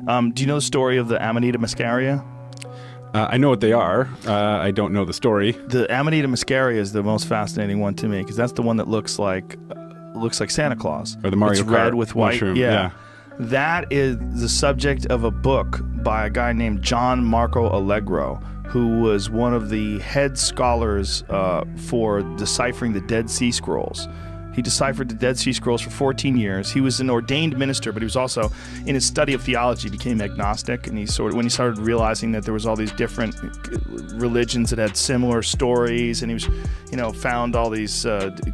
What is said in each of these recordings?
Do you know the story of the Amanita muscaria? I know what they are. I don't know the story. The Amanita muscaria is the most fascinating one to me because that's the one that looks like Santa Claus. Or the Mario It's Kart red with white. mushroom. Yeah. That is the subject of a book by a guy named John Marco Allegro, who was one of the head scholars for deciphering the Dead Sea Scrolls. He deciphered the Dead Sea Scrolls for 14 years. He was an ordained minister, but he was also, in his study of theology, became agnostic. And when he started realizing that there was all these different religions that had similar stories, and he was, found all these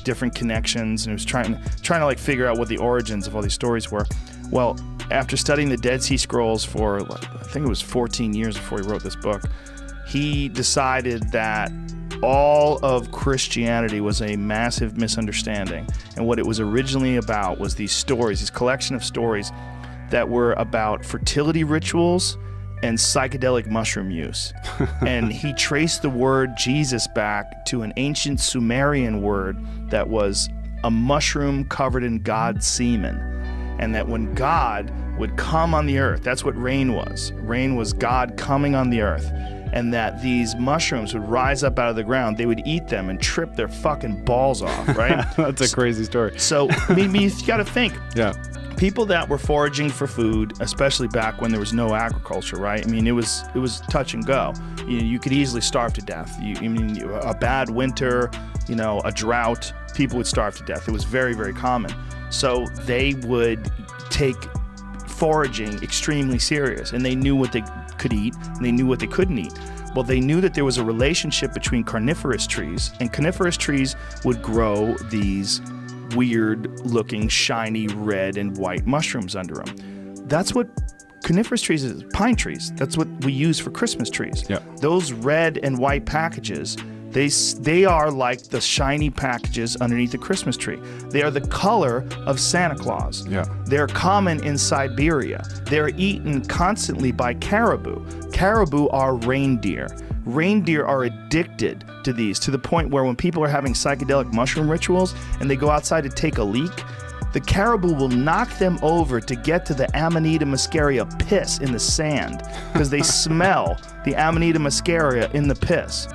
different connections, and he was trying to like figure out what the origins of all these stories were. Well, after studying the Dead Sea Scrolls for, I think it was 14 years before he wrote this book, he decided that all of Christianity was a massive misunderstanding. And what it was originally about was these stories, this collection of stories that were about fertility rituals and psychedelic mushroom use. And he traced the word Jesus back to an ancient Sumerian word that was a mushroom covered in God's semen. And that when God would come on the earth, that's what rain was. Rain was God coming on the earth. And that these mushrooms would rise up out of the ground. They would eat them and trip their fucking balls off, right? That's a crazy story. So, you got to think. Yeah. People that were foraging for food, especially back when there was no agriculture, right? I mean, it was touch and go. You could easily starve to death. A bad winter, a drought, people would starve to death. It was very, very common. So they would take foraging extremely serious, and they knew what they could eat and they knew what they couldn't eat. Well, they knew that there was a relationship between carnivorous trees, and carnivorous trees would grow these weird-looking, shiny red and white mushrooms under them. That's what carnivorous trees is, pine trees. That's what we use for Christmas trees. Yep. Those red and white packages, they are like the shiny packages underneath the Christmas tree. They are the color of Santa Claus. Yeah. They're common in Siberia. They're eaten constantly by caribou. Caribou are reindeer. Reindeer are addicted to these to the point where when people are having psychedelic mushroom rituals and they go outside to take a leak, the caribou will knock them over to get to the Amanita muscaria piss in the sand because they smell the Amanita muscaria in the piss.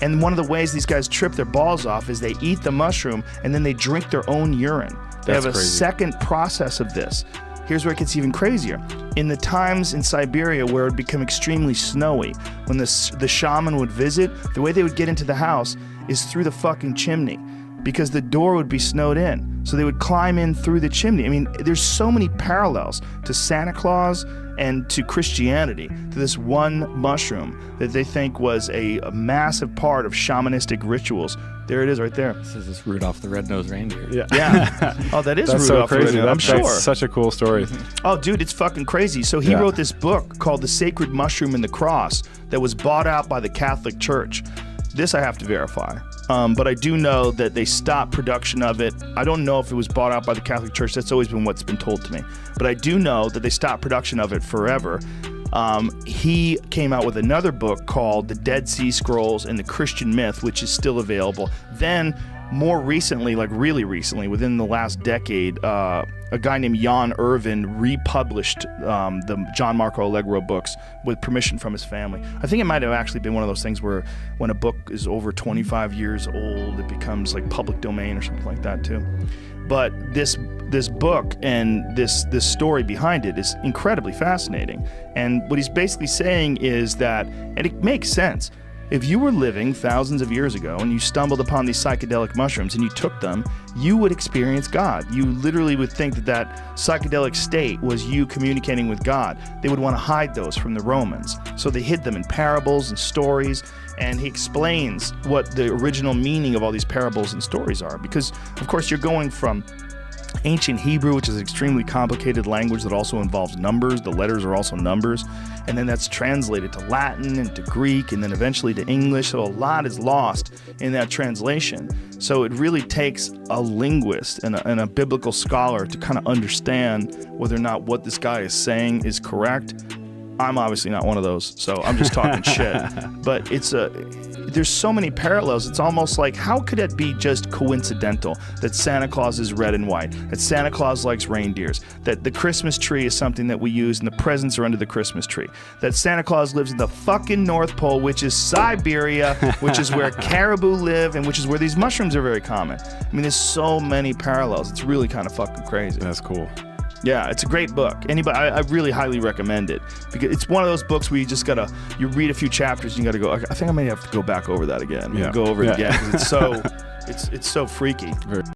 And one of the ways these guys trip their balls off is they eat the mushroom and then they drink their own urine. They have a second process of this. Here's where it gets even crazier. In the times in Siberia where it would become extremely snowy, when the shaman would visit, the way they would get into the house is through the fucking chimney because the door would be snowed in. So they would climb in through the chimney. I mean, there's so many parallels to Santa Claus and to Christianity, to this one mushroom that they think was a massive part of shamanistic rituals. There it is right there. This is this Rudolph the Red-Nosed Reindeer. Yeah. Oh, that is That's Rudolph so crazy. the Red-Nosed. I'm sure. That's such a cool story. Oh, dude, it's fucking crazy. So he wrote this book called The Sacred Mushroom and the Cross that was bought out by the Catholic Church. This I have to verify. But I do know that they stopped production of it. I don't know if it was bought out by the Catholic Church. That's always been what's been told to me. But I do know that they stopped production of it forever. He came out with another book called The Dead Sea Scrolls and the Christian Myth, which is still available. Then, more recently, like really recently, within the last decade, a guy named Jan Irvin republished the John Marco Allegro books with permission from his family. I think it might have actually been one of those things where when a book is over 25 years old, it becomes like public domain or something like that too. But this book and this story behind it is incredibly fascinating. And what he's basically saying is that, and it makes sense, if you were living thousands of years ago and you stumbled upon these psychedelic mushrooms and you took them, you would experience God. You literally would think that psychedelic state was you communicating with God. They would want to hide those from the Romans. So they hid them in parables and stories, and he explains what the original meaning of all these parables and stories are. Because, of course, you're going from ancient Hebrew, which is an extremely complicated language that also involves numbers. The letters are also numbers. And then that's translated to Latin and to Greek and then eventually to English. So a lot is lost in that translation. So it really takes a linguist and a biblical scholar to kind of understand whether or not what this guy is saying is correct. I'm obviously not one of those, so I'm just talking shit. But there's so many parallels. It's almost like, how could it be just coincidental that Santa Claus is red and white, that Santa Claus likes reindeers, that the Christmas tree is something that we use and the presents are under the Christmas tree, that Santa Claus lives in the fucking North Pole, which is Siberia, which is where caribou live, and which is where these mushrooms are very common. I mean, there's so many parallels. It's really kind of fucking crazy. That's cool. Yeah, it's a great book. Anybody, I really highly recommend it, because it's one of those books where you read a few chapters and you gotta go, I think I may have to go back over that again. Yeah. Go over it again, because it's so freaky. Very